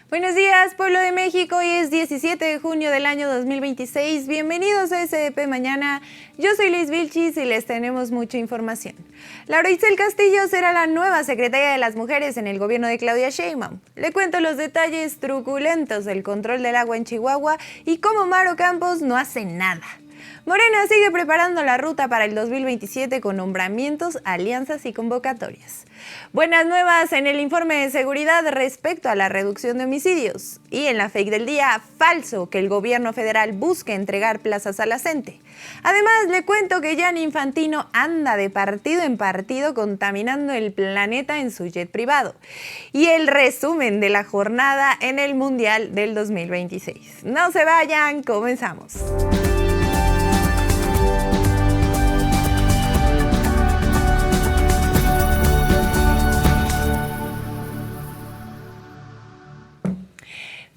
Buenos días, pueblo de México. Hoy es 17 de junio del año 2026. Bienvenidos a SDP Mañana. Yo soy Liz Vilchis y les tenemos mucha información. Laura Itzel Castillo será la nueva secretaria de las Mujeres en el gobierno de Claudia Sheinbaum. Le cuento los detalles truculentos del control del agua en Chihuahua y cómo Maru Campos no hace nada. Morena sigue preparando la ruta para el 2027 con nombramientos, alianzas y convocatorias. Buenas nuevas en el informe de seguridad respecto a la reducción de homicidios. Y en la fake del día, falso que el gobierno federal busque entregar plazas a la gente. Además, le cuento que Gianni Infantino anda de partido en partido contaminando el planeta en su jet privado. Y el resumen de la jornada en el Mundial del 2026. No se vayan, comenzamos.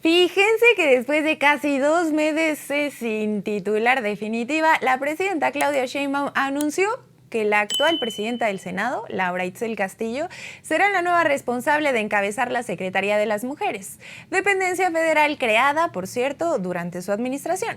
Fíjense que después de casi 2 meses sin titular definitiva, la presidenta Claudia Sheinbaum anunció que la actual presidenta del Senado, Laura Itzel Castillo, será la nueva responsable de encabezar la Secretaría de las Mujeres, dependencia federal creada, por cierto, durante su administración.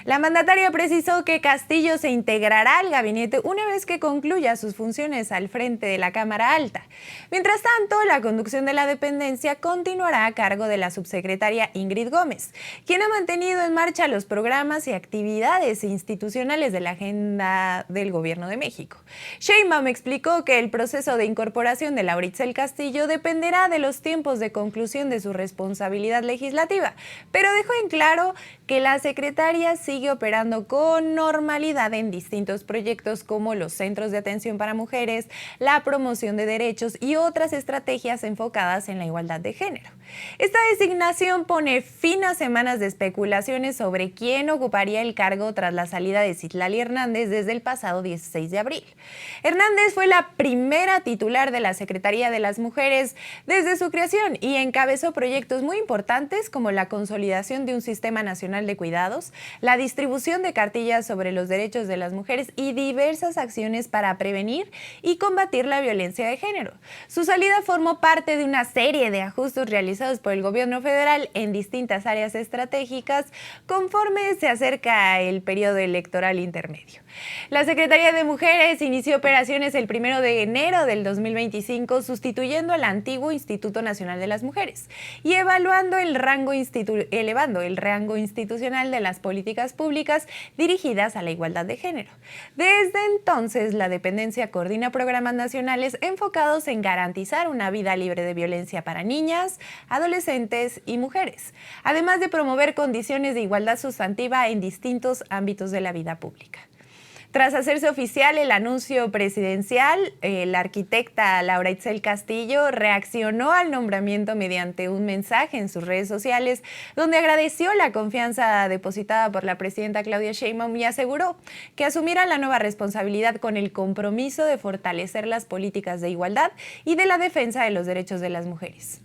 La mandataria precisó que Castillo se integrará al gabinete una vez que concluya sus funciones al frente de la Cámara Alta. Mientras tanto, la conducción de la dependencia continuará a cargo de la subsecretaria Ingrid Gómez, quien ha mantenido en marcha los programas y actividades institucionales de la agenda del Gobierno de México. Sheinbaum explicó que el proceso de incorporación de Laura Itzel Castillo dependerá de los tiempos de conclusión de su responsabilidad legislativa, pero dejó en claro que la secretaria sigue operando con normalidad en distintos proyectos como los centros de atención para mujeres, la promoción de derechos y otras estrategias enfocadas en la igualdad de género. Esta designación pone fin a semanas de especulaciones sobre quién ocuparía el cargo tras la salida de Citlali Hernández desde el pasado 16 de abril. Hernández fue la primera titular de la Secretaría de las Mujeres desde su creación y encabezó proyectos muy importantes como la consolidación de un sistema nacional de cuidados, la distribución de cartillas sobre los derechos de las mujeres y diversas acciones para prevenir y combatir la violencia de género. Su salida formó parte de una serie de ajustes realizados por el gobierno federal en distintas áreas estratégicas conforme se acerca el periodo electoral intermedio. La Secretaría de Mujeres inició operaciones el 1 de enero del 2025 sustituyendo al antiguo Instituto Nacional de las Mujeres y elevando el rango institucional de las políticas públicas dirigidas a la igualdad de género. Desde entonces, la dependencia coordina programas nacionales enfocados en garantizar una vida libre de violencia para niñas, adolescentes y mujeres, además de promover condiciones de igualdad sustantiva en distintos ámbitos de la vida pública. Tras hacerse oficial el anuncio presidencial, la arquitecta Laura Itzel Castillo reaccionó al nombramiento mediante un mensaje en sus redes sociales donde agradeció la confianza depositada por la presidenta Claudia Sheinbaum y aseguró que asumirá la nueva responsabilidad con el compromiso de fortalecer las políticas de igualdad y de la defensa de los derechos de las mujeres.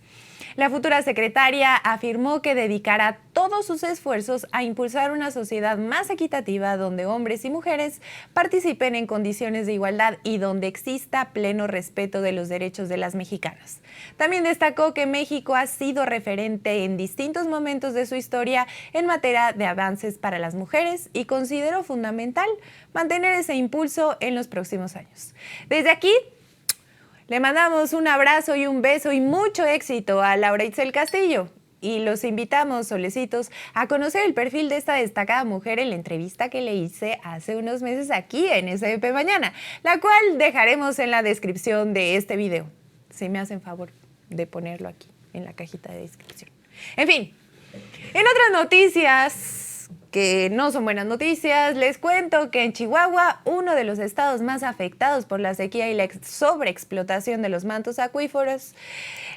La futura secretaria afirmó que dedicará todos sus esfuerzos a impulsar una sociedad más equitativa donde hombres y mujeres participen en condiciones de igualdad y donde exista pleno respeto de los derechos de las mexicanas. También destacó que México ha sido referente en distintos momentos de su historia en materia de avances para las mujeres y consideró fundamental mantener ese impulso en los próximos años. Desde aquí, le mandamos un abrazo y un beso y mucho éxito a Laura Itzel Castillo. Y los invitamos, solecitos, a conocer el perfil de esta destacada mujer en la entrevista que le hice hace unos meses aquí en SDP Mañana, la cual dejaremos en la descripción de este video. Si me hacen favor de ponerlo aquí en la cajita de descripción. En fin, en otras noticias, que no son buenas noticias. Les cuento que en Chihuahua, uno de los estados más afectados por la sequía y la sobreexplotación de los mantos acuíferos,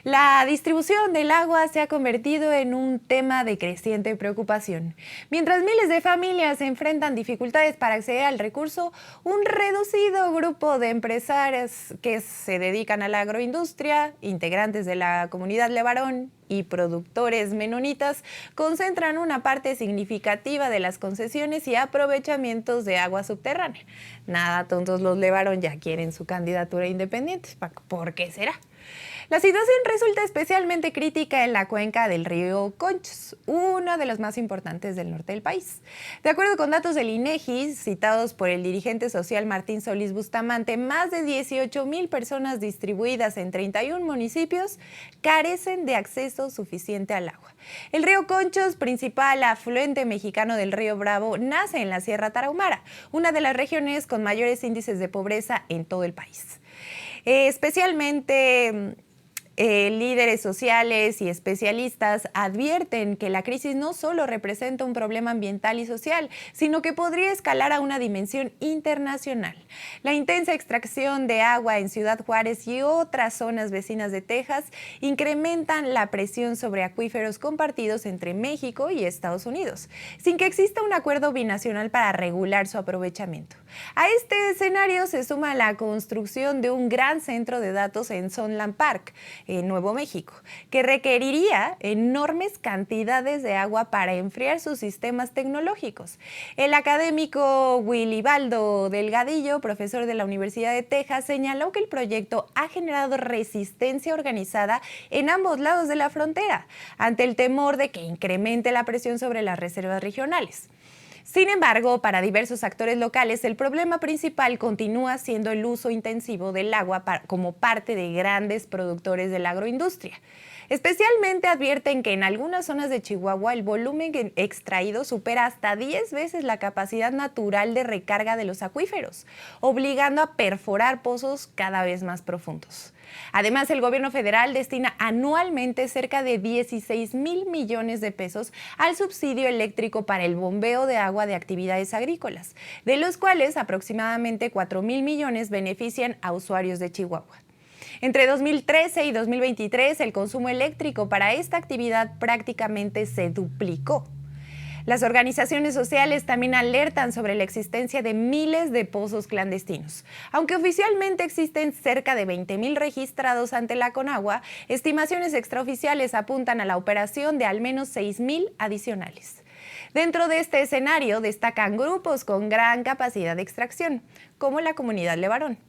la distribución del agua se ha convertido en un tema de creciente preocupación. Mientras miles de familias enfrentan dificultades para acceder al recurso, un reducido grupo de empresarios que se dedican a la agroindustria, integrantes de la comunidad Levarón y productores menonitas concentran una parte significativa de las concesiones y aprovechamientos de agua subterránea. Nada tontos los Levarón, ya quieren su candidatura independiente. ¿Por qué será? La situación resulta especialmente crítica en la cuenca del río Conchos, una de las más importantes del norte del país. De acuerdo con datos del INEGI, citados por el dirigente social Martín Solís Bustamante, más de 18,000 personas distribuidas en 31 municipios carecen de acceso suficiente al agua. El río Conchos, principal afluente mexicano del río Bravo, nace en la Sierra Tarahumara, una de las regiones con mayores índices de pobreza en todo el país. Especialmente líderes sociales y especialistas advierten que la crisis no solo representa un problema ambiental y social, sino que podría escalar a una dimensión internacional. La intensa extracción de agua en Ciudad Juárez y otras zonas vecinas de Texas incrementan la presión sobre acuíferos compartidos entre México y Estados Unidos, sin que exista un acuerdo binacional para regular su aprovechamiento. A este escenario se suma la construcción de un gran centro de datos en Sunland Park, en Nuevo México, que requeriría enormes cantidades de agua para enfriar sus sistemas tecnológicos. El académico Wilibaldo Delgadillo, profesor de la Universidad de Texas, señaló que el proyecto ha generado resistencia organizada en ambos lados de la frontera, ante el temor de que incremente la presión sobre las reservas regionales. Sin embargo, para diversos actores locales, el problema principal continúa siendo el uso intensivo del agua como parte de grandes productores de la agroindustria. Especialmente advierten que en algunas zonas de Chihuahua el volumen extraído supera hasta 10 veces la capacidad natural de recarga de los acuíferos, obligando a perforar pozos cada vez más profundos. Además, el gobierno federal destina anualmente cerca de 16,000 millones de pesos al subsidio eléctrico para el bombeo de agua de actividades agrícolas, de los cuales aproximadamente 4,000 millones benefician a usuarios de Chihuahua. Entre 2013 y 2023, el consumo eléctrico para esta actividad prácticamente se duplicó. Las organizaciones sociales también alertan sobre la existencia de miles de pozos clandestinos. Aunque oficialmente existen cerca de 20,000 registrados ante la Conagua, estimaciones extraoficiales apuntan a la operación de al menos 6,000 adicionales. Dentro de este escenario destacan grupos con gran capacidad de extracción, como la comunidad Levarón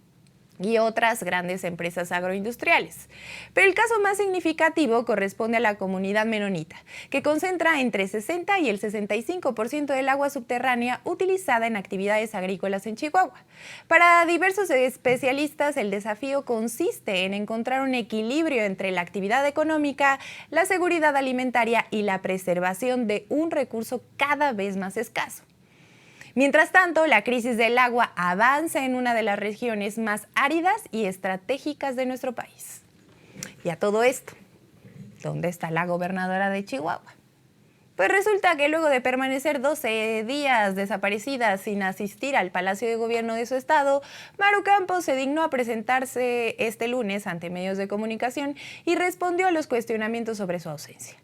y otras grandes empresas agroindustriales. Pero el caso más significativo corresponde a la comunidad menonita, que concentra entre 60 y el 65% del agua subterránea utilizada en actividades agrícolas en Chihuahua. Para diversos especialistas, el desafío consiste en encontrar un equilibrio entre la actividad económica, la seguridad alimentaria y la preservación de un recurso cada vez más escaso. Mientras tanto, la crisis del agua avanza en una de las regiones más áridas y estratégicas de nuestro país. Y a todo esto, ¿dónde está la gobernadora de Chihuahua? Pues resulta que luego de permanecer 12 días desaparecida sin asistir al Palacio de Gobierno de su estado, Maru Campos se dignó a presentarse este lunes ante medios de comunicación y respondió a los cuestionamientos sobre su ausencia.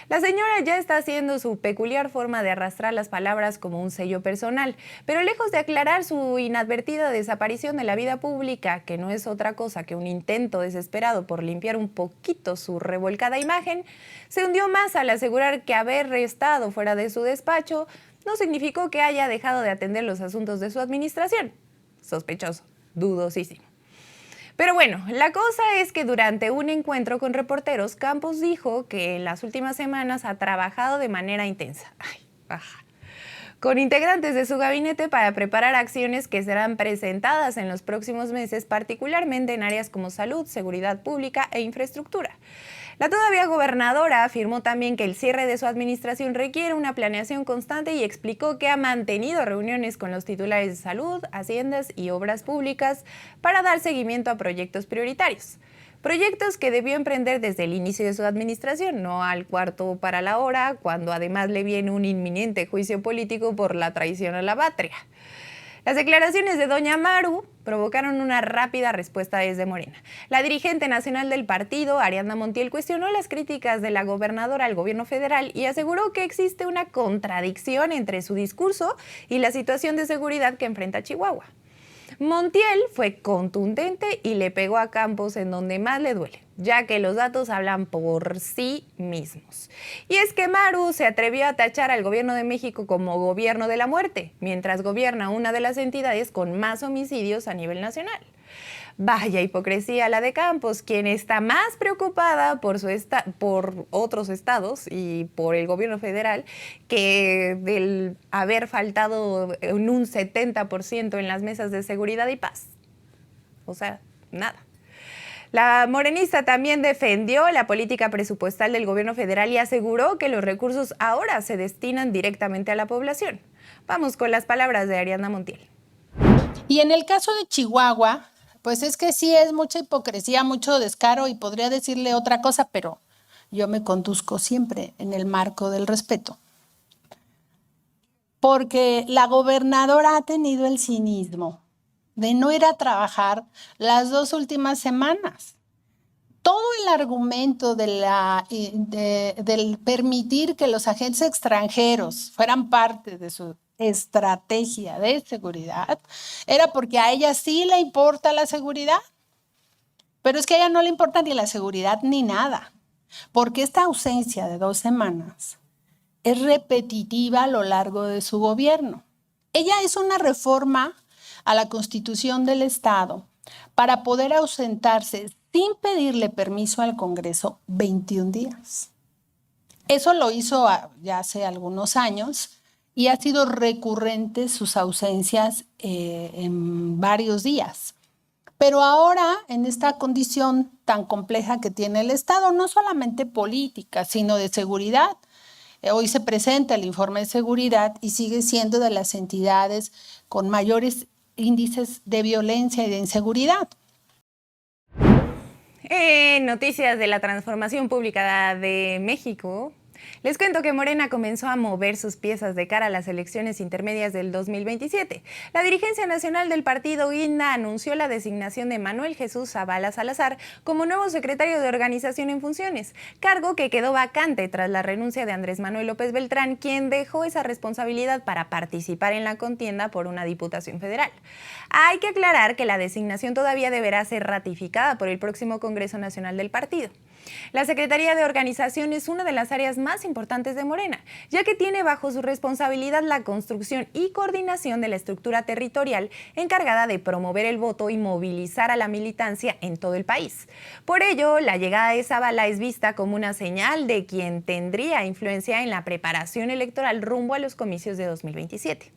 La señora ya está haciendo su peculiar forma de arrastrar las palabras como un sello personal, pero lejos de aclarar su inadvertida desaparición de la vida pública, que no es otra cosa que un intento desesperado por limpiar un poquito su revolcada imagen, se hundió más al asegurar que haber estado fuera de su despacho no significó que haya dejado de atender los asuntos de su administración. Sospechoso, dudosísimo. Pero bueno, la cosa es que durante un encuentro con reporteros, Campos dijo que en las últimas semanas ha trabajado de manera intensa. Con integrantes de su gabinete para preparar acciones que serán presentadas en los próximos meses, particularmente en áreas como salud, seguridad pública e infraestructura. La todavía gobernadora afirmó también que el cierre de su administración requiere una planeación constante y explicó que ha mantenido reuniones con los titulares de salud, haciendas y obras públicas para dar seguimiento a proyectos prioritarios. proyectos que debió emprender desde el inicio de su administración, no al cuarto para la hora, cuando además le viene un inminente juicio político por la traición a la patria. Las declaraciones de doña Maru provocaron una rápida respuesta desde Morena. La dirigente nacional del partido, Ariadna Montiel, cuestionó las críticas de la gobernadora al gobierno federal y aseguró que existe una contradicción entre su discurso y la situación de seguridad que enfrenta Chihuahua. Montiel fue contundente y le pegó a campos en donde más le duele, ya que los datos hablan por sí mismos. Y es que Maru se atrevió a tachar al gobierno de México como gobierno de la muerte, mientras gobierna una de las entidades con más homicidios a nivel nacional. Vaya hipocresía la de Campos, quien está más preocupada por otros estados y por el gobierno federal que del haber faltado en un 70% en las mesas de seguridad y paz. O sea, nada. La morenista también defendió la política presupuestal del gobierno federal y aseguró que los recursos ahora se destinan directamente a la población. Vamos con las palabras de Ariadna Montiel. Y en el caso de Chihuahua, pues es que sí es mucha hipocresía, mucho descaro y podría decirle otra cosa, pero yo me conduzco siempre en el marco del respeto. Porque la gobernadora ha tenido el cinismo de no ir a trabajar las 2 últimas semanas. Todo el argumento del permitir que los agentes extranjeros fueran parte de su estrategia de seguridad era porque a ella sí le importa la seguridad. Pero es que a ella no le importa ni la seguridad ni nada, porque esta ausencia de 2 semanas es repetitiva a lo largo de su gobierno. Ella hizo una reforma a la Constitución del Estado para poder ausentarse sin pedirle permiso al Congreso 21 días. Eso lo hizo ya hace algunos años y ha sido recurrente sus ausencias en varios días. Pero ahora, en esta condición tan compleja que tiene el Estado, no solamente política, sino de seguridad, hoy se presenta el informe de seguridad y sigue siendo de las entidades con mayores índices de violencia y de inseguridad. Noticias de la transformación pública de México. Les cuento que Morena comenzó a mover sus piezas de cara a las elecciones intermedias del 2027. La dirigencia nacional del partido INA anunció la designación de Manuel Jesús Zavala Salazar como nuevo secretario de organización en funciones, cargo que quedó vacante tras la renuncia de Andrés Manuel López Beltrán, quien dejó esa responsabilidad para participar en la contienda por una diputación federal. Hay que aclarar que la designación todavía deberá ser ratificada por el próximo Congreso Nacional del partido. La Secretaría de Organización es una de las áreas más importantes de Morena, ya que tiene bajo su responsabilidad la construcción y coordinación de la estructura territorial encargada de promover el voto y movilizar a la militancia en todo el país. Por ello, la llegada de Zavala es vista como una señal de quien tendría influencia en la preparación electoral rumbo a los comicios de 2027.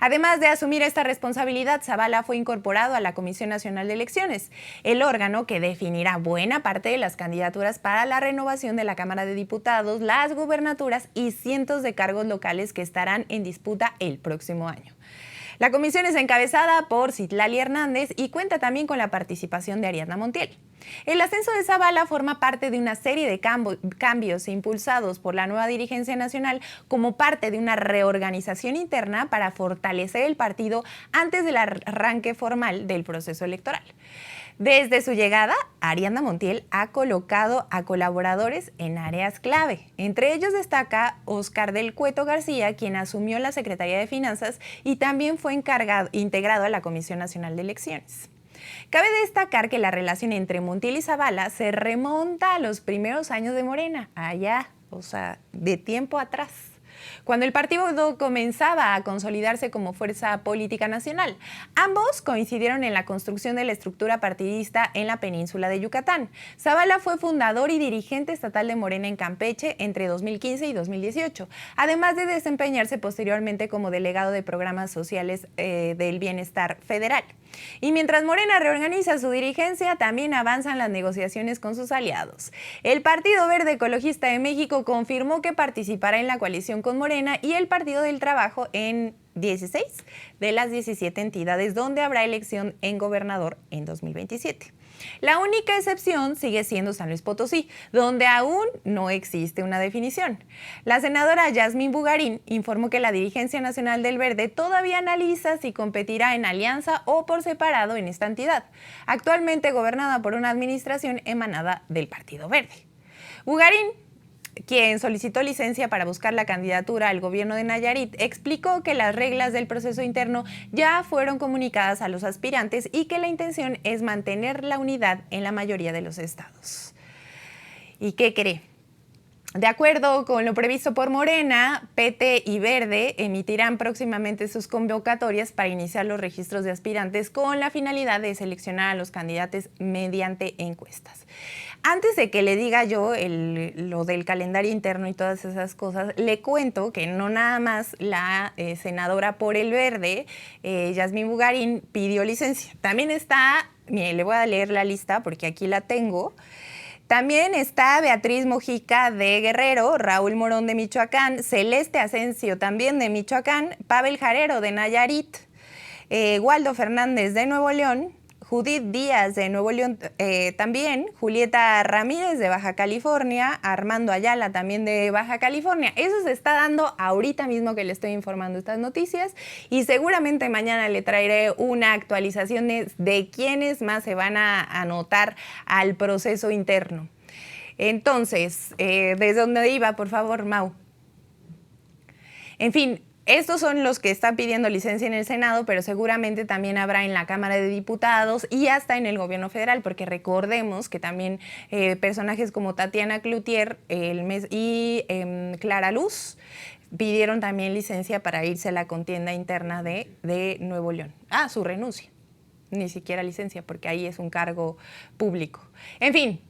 Además de asumir esta responsabilidad, Zavala fue incorporado a la Comisión Nacional de Elecciones, el órgano que definirá buena parte de las candidaturas para la renovación de la Cámara de Diputados, las gubernaturas y cientos de cargos locales que estarán en disputa el próximo año. La comisión es encabezada por Citlali Hernández y cuenta también con la participación de Ariadna Montiel. El ascenso de Zavala forma parte de una serie de cambios impulsados por la nueva dirigencia nacional como parte de una reorganización interna para fortalecer el partido antes del arranque formal del proceso electoral. Desde su llegada, Ariadna Montiel ha colocado a colaboradores en áreas clave. Entre ellos destaca Óscar del Cueto García, quien asumió la Secretaría de Finanzas y también fue integrado a la Comisión Nacional de Elecciones. Cabe destacar que la relación entre Montiel y Zavala se remonta a los primeros años de Morena, allá, de tiempo atrás, cuando el partido comenzaba a consolidarse como fuerza política nacional. Ambos coincidieron en la construcción de la estructura partidista en la península de Yucatán. Zavala fue fundador y dirigente estatal de Morena en Campeche entre 2015 y 2018, además de desempeñarse posteriormente como delegado de programas sociales del bienestar federal. Y mientras Morena reorganiza su dirigencia, también avanzan las negociaciones con sus aliados. El Partido Verde Ecologista de México confirmó que participará en la coalición con Morena y el Partido del Trabajo en 16 de las 17 entidades donde habrá elección en gobernador en 2027. La única excepción sigue siendo San Luis Potosí, donde aún no existe una definición. La senadora Yasmín Bugarín informó que la dirigencia nacional del Verde todavía analiza si competirá en alianza o por separado en esta entidad, actualmente gobernada por una administración emanada del Partido Verde. Bugarín, quien solicitó licencia para buscar la candidatura al gobierno de Nayarit, explicó que las reglas del proceso interno ya fueron comunicadas a los aspirantes y que la intención es mantener la unidad en la mayoría de los estados. ¿Y qué cree? De acuerdo con lo previsto por Morena, PT y Verde emitirán próximamente sus convocatorias para iniciar los registros de aspirantes con la finalidad de seleccionar a los candidatos mediante encuestas. Antes de que le diga yo lo del calendario interno y todas esas cosas, le cuento que no nada más la senadora por el Verde, Yasmín Bugarín, pidió licencia. También está, mire, le voy a leer la lista porque aquí la tengo. También está Beatriz Mojica de Guerrero, Raúl Morón de Michoacán, Celeste Asensio también de Michoacán, Pavel Jarero de Nayarit, Waldo Fernández de Nuevo León, Judith Díaz de Nuevo León también, Julieta Ramírez de Baja California, Armando Ayala también de Baja California. Eso se está dando ahorita mismo que le estoy informando estas noticias y seguramente mañana le traeré una actualización de quiénes más se van a anotar al proceso interno. Entonces, ¿desde dónde iba, por favor, Mau? En fin, estos son los que están pidiendo licencia en el Senado, pero seguramente también habrá en la Cámara de Diputados y hasta en el gobierno federal, porque recordemos que también personajes como Tatiana Cloutier y Clara Luz pidieron también licencia para irse a la contienda interna de Nuevo León. Su renuncia, ni siquiera licencia, porque ahí es un cargo público. En fin.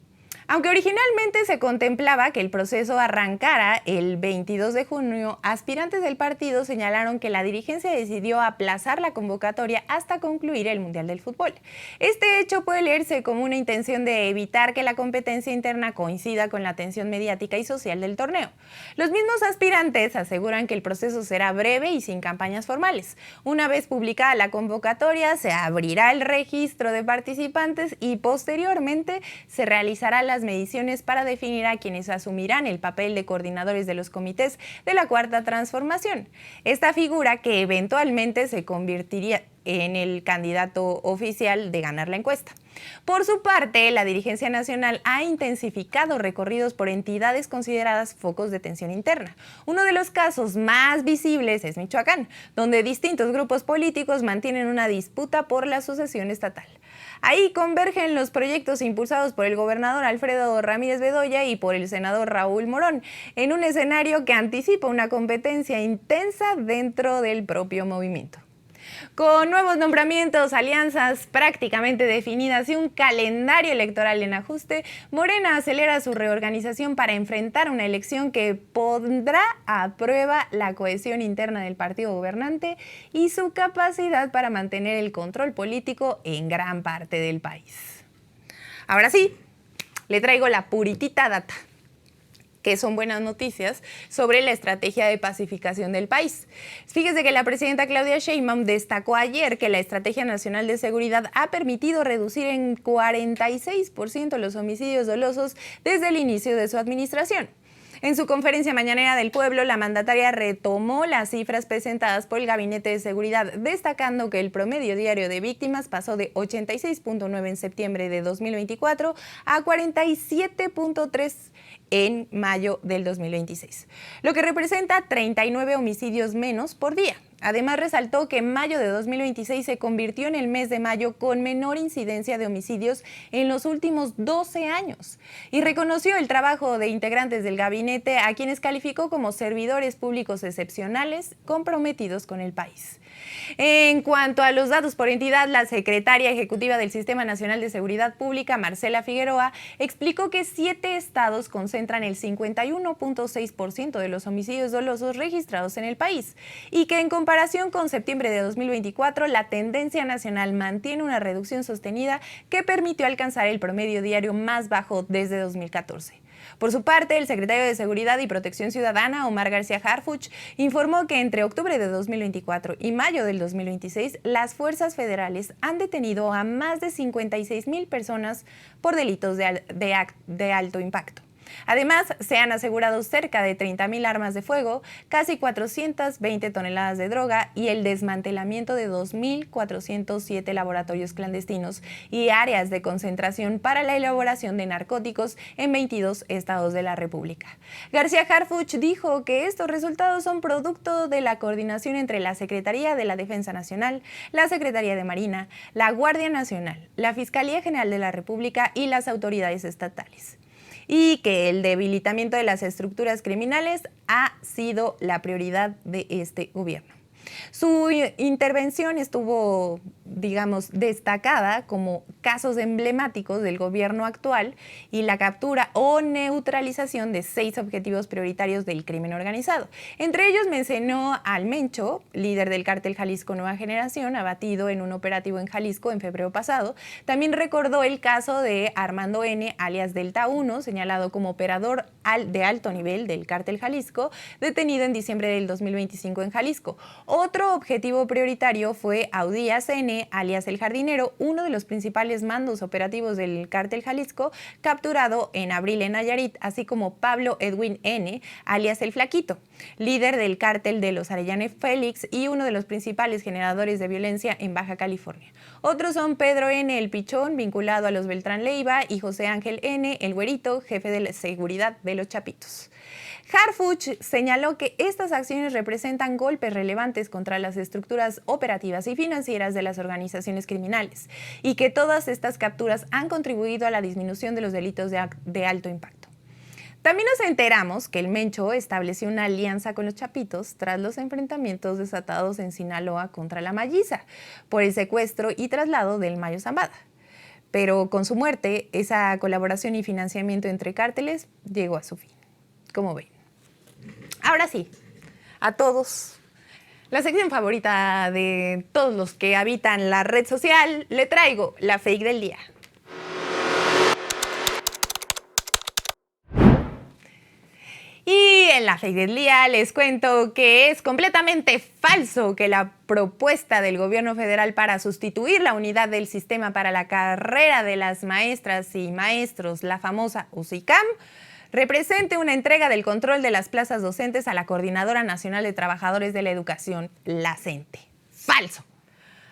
Aunque originalmente se contemplaba que el proceso arrancara el 22 de junio, aspirantes del partido señalaron que la dirigencia decidió aplazar la convocatoria hasta concluir el Mundial del Fútbol. Este hecho puede leerse como una intención de evitar que la competencia interna coincida con la atención mediática y social del torneo. Los mismos aspirantes aseguran que el proceso será breve y sin campañas formales. Una vez publicada la convocatoria, se abrirá el registro de participantes y posteriormente se realizará las mediciones para definir a quienes asumirán el papel de coordinadores de los comités de la Cuarta Transformación. Esta figura que eventualmente se convertiría en el candidato oficial de ganar la encuesta. Por su parte, la dirigencia nacional ha intensificado recorridos por entidades consideradas focos de tensión interna. Uno de los casos más visibles es Michoacán, donde distintos grupos políticos mantienen una disputa por la sucesión estatal. Ahí convergen los proyectos impulsados por el gobernador Alfredo Ramírez Bedoya y por el senador Raúl Morón, en un escenario que anticipa una competencia intensa dentro del propio movimiento. Con nuevos nombramientos, alianzas prácticamente definidas y un calendario electoral en ajuste, Morena acelera su reorganización para enfrentar una elección que pondrá a prueba la cohesión interna del partido gobernante y su capacidad para mantener el control político en gran parte del país. Ahora sí, le traigo la puritita data, que son buenas noticias, sobre la estrategia de pacificación del país. Fíjese que la presidenta Claudia Sheinbaum destacó ayer que la Estrategia Nacional de Seguridad ha permitido reducir en 46% los homicidios dolosos desde el inicio de su administración. En su conferencia mañanera del pueblo, la mandataria retomó las cifras presentadas por el Gabinete de Seguridad, destacando que el promedio diario de víctimas pasó de 86.9 en septiembre de 2024 a 47.3 en mayo del 2026, lo que representa 39 homicidios menos por día. Además, resaltó que mayo de 2026 se convirtió en el mes de mayo con menor incidencia de homicidios en los últimos 12 años y reconoció el trabajo de integrantes del gabinete, a quienes calificó como servidores públicos excepcionales comprometidos con el país. En cuanto a los datos por entidad, la secretaria ejecutiva del Sistema Nacional de Seguridad Pública, Marcela Figueroa, explicó que 7 estados concentran el 51.6% de los homicidios dolosos registrados en el país y que en comparación con septiembre de 2024, la tendencia nacional mantiene una reducción sostenida que permitió alcanzar el promedio diario más bajo desde 2014. Por su parte, el secretario de Seguridad y Protección Ciudadana, Omar García Harfuch, informó que entre octubre de 2024 y mayo del 2026, las fuerzas federales han detenido a más de 56,000 personas por delitos de alto impacto. Además, se han asegurado cerca de 30,000 armas de fuego, casi 420 toneladas de droga y el desmantelamiento de 2,407 laboratorios clandestinos y áreas de concentración para la elaboración de narcóticos en 22 estados de la República. García Harfuch dijo que estos resultados son producto de la coordinación entre la Secretaría de la Defensa Nacional, la Secretaría de Marina, la Guardia Nacional, la Fiscalía General de la República y las autoridades estatales, y que el debilitamiento de las estructuras criminales ha sido la prioridad de este gobierno. Su intervención estuvo, destacada como casos emblemáticos del gobierno actual y la captura o neutralización de 6 objetivos prioritarios del crimen organizado. Entre ellos mencionó al Mencho, líder del cártel Jalisco Nueva Generación, abatido en un operativo en Jalisco en febrero pasado. También recordó el caso de Armando N., alias Delta 1, señalado como operador de alto nivel del cártel Jalisco, detenido en diciembre del 2025 en Jalisco. Otro objetivo prioritario fue Audías N., alias El Jardinero, uno de los principales mandos operativos del cártel Jalisco, capturado en abril en Nayarit, así como Pablo Edwin N., alias El Flaquito, líder del cártel de los Arellano Félix y uno de los principales generadores de violencia en Baja California. Otros son Pedro N., El Pichón, vinculado a los Beltrán Leiva, y José Ángel N., El Güerito, jefe de la seguridad de los Chapitos. Harfuch señaló que estas acciones representan golpes relevantes contra las estructuras operativas y financieras de las organizaciones criminales y que todas estas capturas han contribuido a la disminución de los delitos de alto impacto. También nos enteramos que el Mencho estableció una alianza con los Chapitos tras los enfrentamientos desatados en Sinaloa contra la Malliza por el secuestro y traslado del Mayo Zambada. Pero con su muerte, esa colaboración y financiamiento entre cárteles llegó a su fin. ¿Cómo ven? Ahora sí, a todos, la sección favorita de todos los que habitan la red social, le traigo la fake del día. Y en la fake del día les cuento que es completamente falso que la propuesta del gobierno federal para sustituir la unidad del sistema para la carrera de las maestras y maestros, la famosa UCICAM, represente una entrega del control de las plazas docentes a la Coordinadora Nacional de Trabajadores de la Educación, la CENTE. ¡Falso!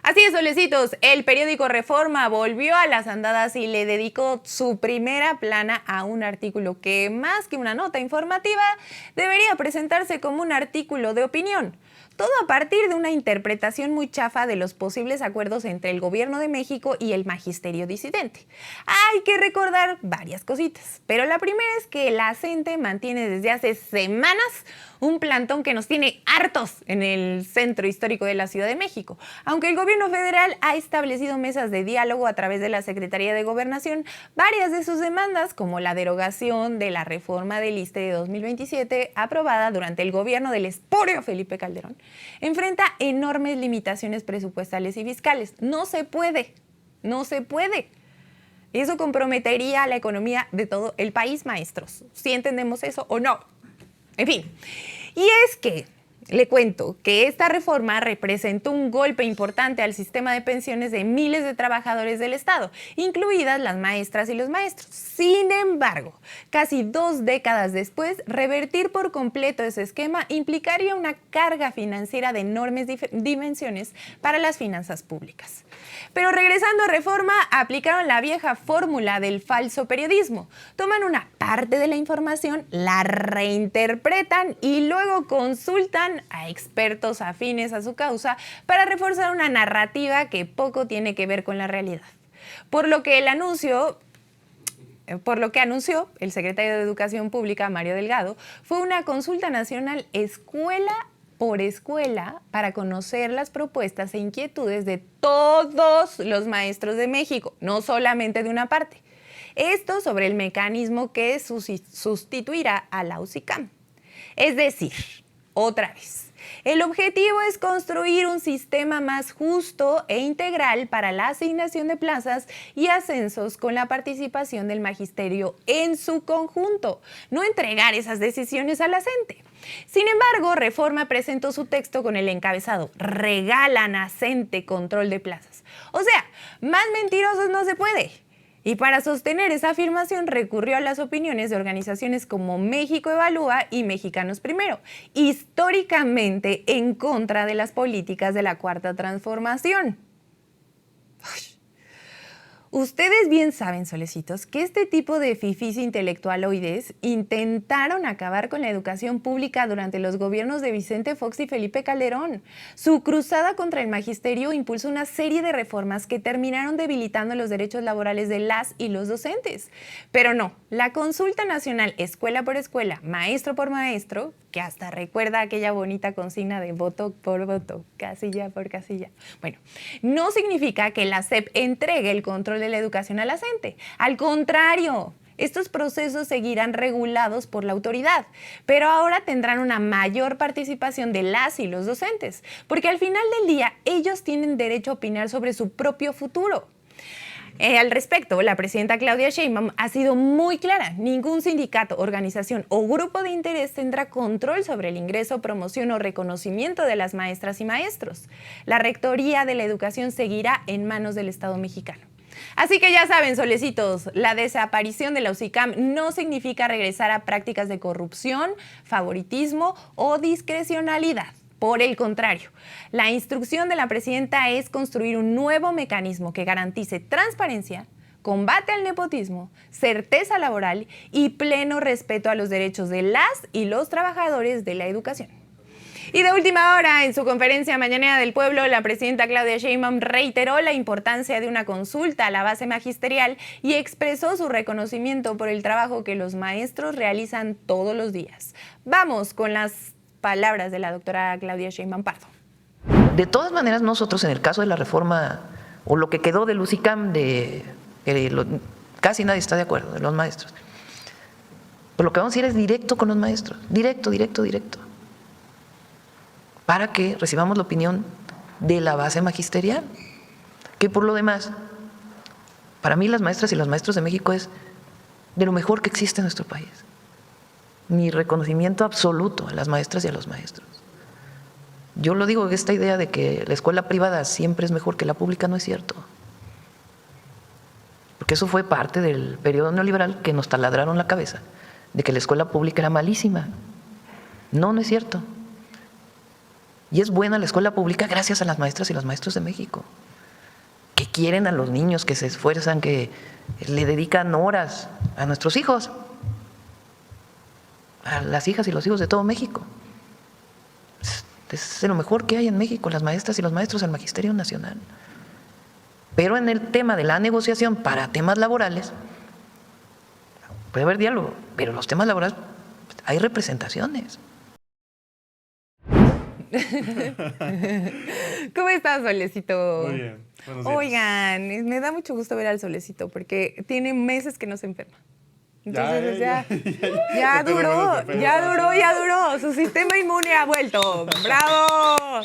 Así es, solecitos, el periódico Reforma volvió a las andadas y le dedicó su primera plana a un artículo que, más que una nota informativa, debería presentarse como un artículo de opinión. Todo a partir de una interpretación muy chafa de los posibles acuerdos entre el gobierno de México y el magisterio disidente. Hay que recordar varias cositas, pero la primera es que la CENTE mantiene desde hace semanas un plantón que nos tiene hartos en el centro histórico de la Ciudad de México. Aunque el gobierno federal ha establecido mesas de diálogo a través de la Secretaría de Gobernación, varias de sus demandas, como la derogación de la reforma del ISSSTE de 2027, aprobada durante el gobierno del espúreo Felipe Calderón, enfrenta enormes limitaciones presupuestales y fiscales. No se puede. Y eso comprometería a la economía de todo el país, maestros. ¿Sí entendemos eso o no? En fin, y es que le cuento que esta reforma representó un golpe importante al sistema de pensiones de miles de trabajadores del Estado, incluidas las maestras y los maestros. Sin embargo, casi 2 décadas después, revertir por completo ese esquema implicaría una carga financiera de enormes dimensiones para las finanzas públicas. Pero regresando a Reforma, aplicaron la vieja fórmula del falso periodismo. Toman una parte de la información, la reinterpretan y luego consultan a expertos afines a su causa para reforzar una narrativa que poco tiene que ver con la realidad. Por lo que anunció el secretario de Educación Pública, Mario Delgado, fue una consulta nacional escuela por escuela para conocer las propuestas e inquietudes de todos los maestros de México, no solamente de una parte. Esto sobre el mecanismo que sustituirá a la UCICAM. Es decir, otra vez, El objetivo es construir un sistema más justo e integral para la asignación de plazas y ascensos con la participación del magisterio en su conjunto, no entregar esas decisiones a la CENTE. Sin embargo, Reforma presentó su texto con el encabezado "Regalan a CENTE control de plazas". O sea, más mentirosos no se puede. Y para sostener esa afirmación recurrió a las opiniones de organizaciones como México Evalúa y Mexicanos Primero, históricamente en contra de las políticas de la Cuarta Transformación. Ustedes bien saben, solecitos, que este tipo de fifís intelectualoides intentaron acabar con la educación pública durante los gobiernos de Vicente Fox y Felipe Calderón. Su cruzada contra el magisterio impulsó una serie de reformas que terminaron debilitando los derechos laborales de las y los docentes. Pero no, la consulta nacional escuela por escuela, maestro por maestro, que hasta recuerda aquella bonita consigna de voto por voto, casilla por casilla. Bueno, no significa que la SEP entregue el control de la educación a la CENTE. Al contrario, estos procesos seguirán regulados por la autoridad, pero ahora tendrán una mayor participación de las y los docentes, porque al final del día ellos tienen derecho a opinar sobre su propio futuro. Al respecto, la presidenta Claudia Sheinbaum ha sido muy clara. Ningún sindicato, organización o grupo de interés tendrá control sobre el ingreso, promoción o reconocimiento de las maestras y maestros. La Rectoría de la Educación seguirá en manos del Estado mexicano. Así que ya saben, solecitos, la desaparición de la UCICAM no significa regresar a prácticas de corrupción, favoritismo o discrecionalidad. Por el contrario, la instrucción de la presidenta es construir un nuevo mecanismo que garantice transparencia, combate al nepotismo, certeza laboral y pleno respeto a los derechos de las y los trabajadores de la educación. Y de última hora, en su conferencia mañanera del pueblo, la presidenta Claudia Sheinbaum reiteró la importancia de una consulta a la base magisterial y expresó su reconocimiento por el trabajo que los maestros realizan todos los días. Vamos con las palabras de la doctora Claudia Sheinbaum Pardo. De todas maneras, nosotros en el caso de la reforma o lo que quedó del UCICAM, casi nadie está de acuerdo, de los maestros. Pero lo que vamos a ir es directo con los maestros, directo, para que recibamos la opinión de la base magisterial, que por lo demás, para mí las maestras y los maestros de México es de lo mejor que existe en nuestro país. Mi reconocimiento absoluto a las maestras y a los maestros. Yo lo digo, esta idea de que la escuela privada siempre es mejor que la pública no es cierto. Porque eso fue parte del periodo neoliberal que nos taladraron la cabeza, de que la escuela pública era malísima. No es cierto. Y es buena la escuela pública gracias a las maestras y los maestros de México, que quieren a los niños, que se esfuerzan, que le dedican horas a nuestros hijos, a las hijas y los hijos de todo México. Es de lo mejor que hay en México, las maestras y los maestros del Magisterio Nacional. Pero en el tema de la negociación para temas laborales, puede haber diálogo, pero los temas laborales hay representaciones. ¿Cómo estás, Solecito? Muy bien. Buenos días. Oigan, me da mucho gusto ver al Solecito porque tiene meses que no se enferma. Entonces ya duró. Su sistema inmune ha vuelto. ¡Bravo!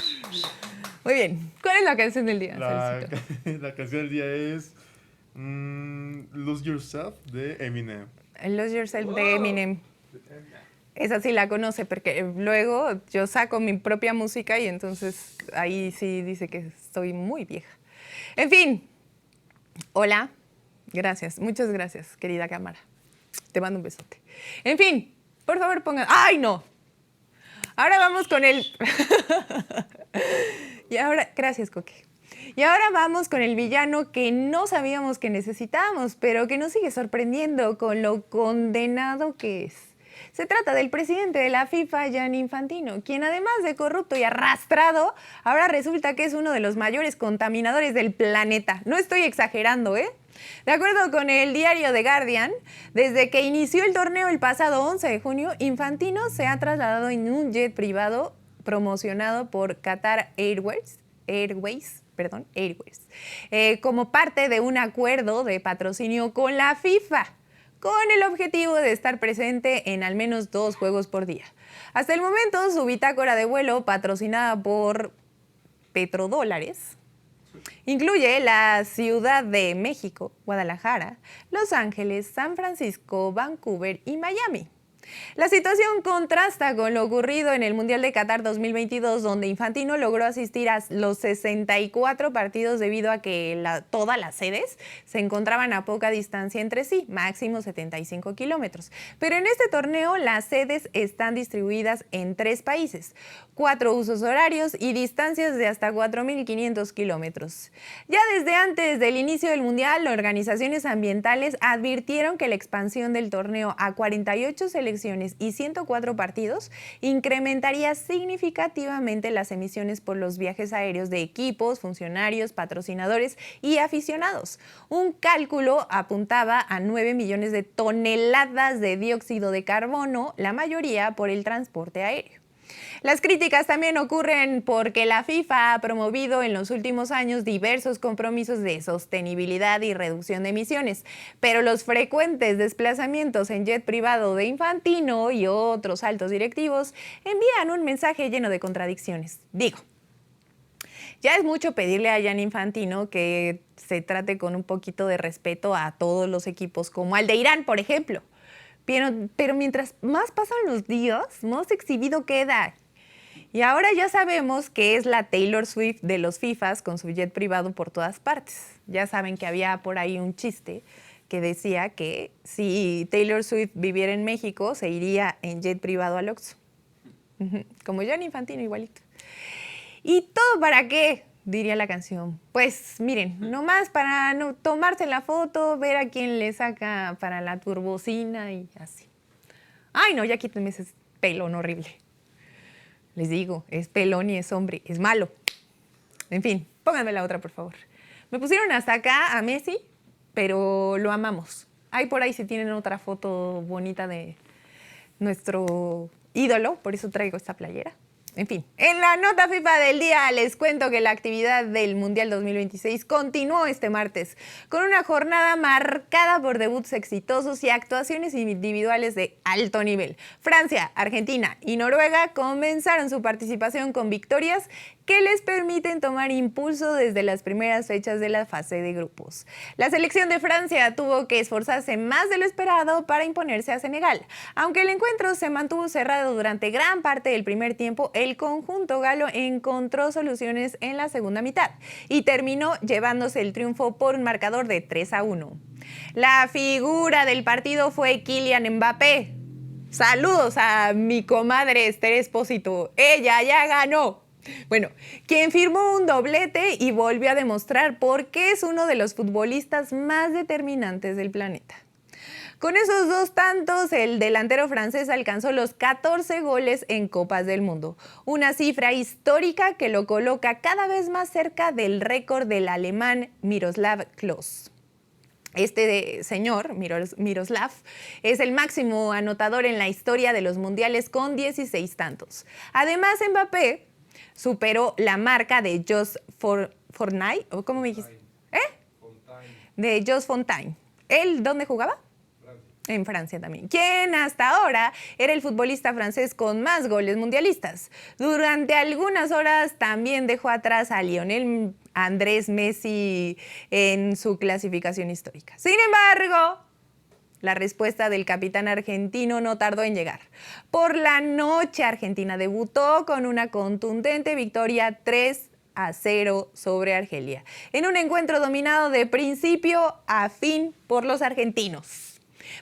Muy bien. ¿Cuál es la canción del día, Solecito? La canción del día es Lose Yourself de Eminem. Lose Yourself de Eminem. Esa sí la conoce porque luego yo saco mi propia música y entonces ahí sí dice que estoy muy vieja. En fin, hola, gracias, muchas gracias, querida cámara. Te mando un besote. En fin, por favor pongan... ¡Ay, no! Ahora vamos con el... Gracias, Coque. Y ahora vamos con el villano que no sabíamos que necesitábamos, pero que nos sigue sorprendiendo con lo condenado que es. Se trata del presidente de la FIFA, Gianni Infantino, quien además de corrupto y arrastrado, ahora resulta que es uno de los mayores contaminadores del planeta. No estoy exagerando, ¿eh? De acuerdo con el diario The Guardian, desde que inició el torneo el pasado 11 de junio, Infantino se ha trasladado en un jet privado promocionado por Qatar Airways, como parte de un acuerdo de patrocinio con la FIFA. con el objetivo de estar presente en al menos 2 juegos por día. Hasta el momento, su bitácora de vuelo, patrocinada por Petrodólares, incluye la Ciudad de México, Guadalajara, Los Ángeles, San Francisco, Vancouver y Miami. La situación contrasta con lo ocurrido en el Mundial de Qatar 2022, donde Infantino logró asistir a los 64 partidos debido a que todas las sedes se encontraban a poca distancia entre sí, máximo 75 kilómetros. Pero en este torneo las sedes están distribuidas en 3 países, 4 usos horarios y distancias de hasta 4.500 kilómetros. Ya desde antes del inicio del Mundial, organizaciones ambientales advirtieron que la expansión del torneo a 48 selecciones y 104 partidos incrementaría significativamente las emisiones por los viajes aéreos de equipos, funcionarios, patrocinadores y aficionados. Un cálculo apuntaba a 9 millones de toneladas de dióxido de carbono, la mayoría por el transporte aéreo. Las críticas también ocurren porque la FIFA ha promovido en los últimos años diversos compromisos de sostenibilidad y reducción de emisiones, pero los frecuentes desplazamientos en jet privado de Infantino y otros altos directivos envían un mensaje lleno de contradicciones. Digo, ya es mucho pedirle a Gianni Infantino que se trate con un poquito de respeto a todos los equipos, como al de Irán, por ejemplo. Pero mientras más pasan los días, más exhibido queda. Y ahora ya sabemos que es la Taylor Swift de los FIFAs con su jet privado por todas partes. Ya saben que había por ahí un chiste que decía que si Taylor Swift viviera en México, se iría en jet privado al Oxxo. Como Gianni Infantino, igualito. ¿Y todo para qué? Diría la canción. Pues miren, nomás para tomarse la foto, ver a quién le saca para la turbocina y así. Ay, no, ya quítenme ese pelón horrible. Les digo, es pelón y es hombre, es malo. En fin, pónganme la otra, por favor. Me pusieron hasta acá a Messi, pero lo amamos. Ay, por ahí si tienen otra foto bonita de nuestro ídolo, por eso traigo esta playera. En fin, en la nota FIFA del día les cuento que la actividad del Mundial 2026 continuó este martes con una jornada marcada por debuts exitosos y actuaciones individuales de alto nivel. Francia, Argentina y Noruega comenzaron su participación con victorias que les permiten tomar impulso desde las primeras fechas de la fase de grupos. La selección de Francia tuvo que esforzarse más de lo esperado para imponerse a Senegal. Aunque el encuentro se mantuvo cerrado durante gran parte del primer tiempo, el conjunto galo encontró soluciones en la segunda mitad y terminó llevándose el triunfo por un marcador de 3-1. La figura del partido fue Kylian Mbappé. Saludos a mi comadre Esther Espósito. Ella ya ganó. Bueno, quien firmó un doblete y volvió a demostrar por qué es uno de los futbolistas más determinantes del planeta. Con esos 2 tantos, el delantero francés alcanzó los 14 goles en Copas del Mundo, una cifra histórica que lo coloca cada vez más cerca del récord del alemán Miroslav Klose. Este señor, Miroslav, es el máximo anotador en la historia de los mundiales con 16 tantos. Además, Mbappé superó la marca de Jos Fontaine, ¿o cómo me dijiste? De Jos Fontaine. ¿Él dónde jugaba? En Francia también. Quien hasta ahora era el futbolista francés con más goles mundialistas. Durante algunas horas también dejó atrás a Lionel Andrés Messi en su clasificación histórica. Sin embargo, la respuesta del capitán argentino no tardó en llegar. Por la noche, Argentina debutó con una contundente victoria 3-0 sobre Argelia, en un encuentro dominado de principio a fin por los argentinos.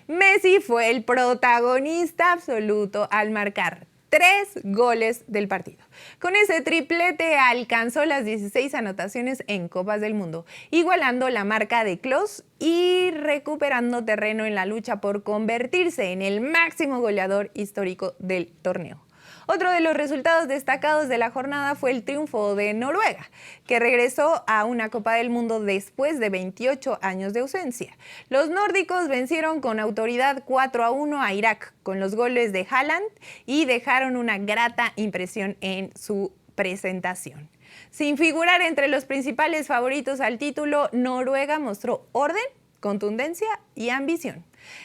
Messi fue el protagonista absoluto al marcar 3 goles del partido. Con ese triplete alcanzó las 16 anotaciones en Copas del Mundo, igualando la marca de Klose y recuperando terreno en la lucha por convertirse en el máximo goleador histórico del torneo. Otro de los resultados destacados de la jornada fue el triunfo de Noruega, que regresó a una Copa del Mundo después de 28 años de ausencia. Los nórdicos vencieron con autoridad 4-1 a Irak con los goles de Haaland y dejaron una grata impresión en su presentación. Sin figurar entre los principales favoritos al título, Noruega mostró orden, contundencia y ambición.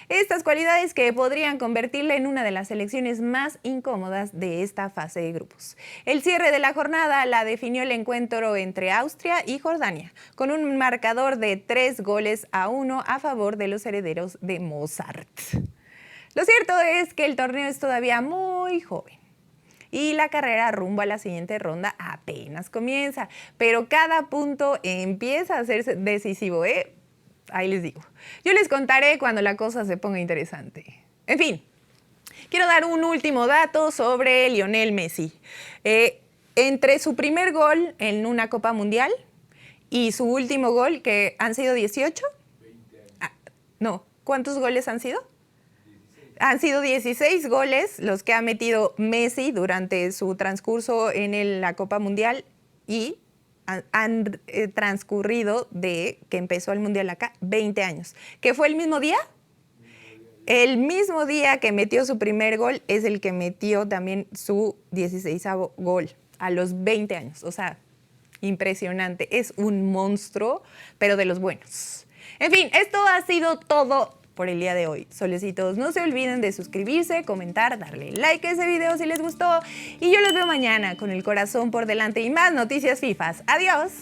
Estas cualidades que podrían convertirle en una de las selecciones más incómodas de esta fase de grupos. El cierre de la jornada la definió el encuentro entre Austria y Jordania, con un marcador de 3-1 a favor de los herederos de Mozart. Lo cierto es que el torneo es todavía muy joven y la carrera rumbo a la siguiente ronda apenas comienza, pero cada punto empieza a ser decisivo, ¿eh? Ahí les digo. Yo les contaré cuando la cosa se ponga interesante. En fin, quiero dar un último dato sobre Lionel Messi. Entre su primer gol en una Copa Mundial y su último gol, que han sido 18. 20 años. No, ¿cuántos goles han sido? Han sido 16 goles los que ha metido Messi durante su transcurso en la Copa Mundial y han transcurrido de que empezó el Mundial acá 20 años. ¿Que fue el mismo día? El mismo día que metió su primer gol es el que metió también su 16º gol a los 20 años. O sea, impresionante. Es un monstruo, pero de los buenos. En fin, esto ha sido todo por el día de hoy. Solecitos, no se olviden de suscribirse, comentar, darle like a ese video si les gustó. Y yo los veo mañana con el corazón por delante y más noticias FIFAs. ¡Adiós!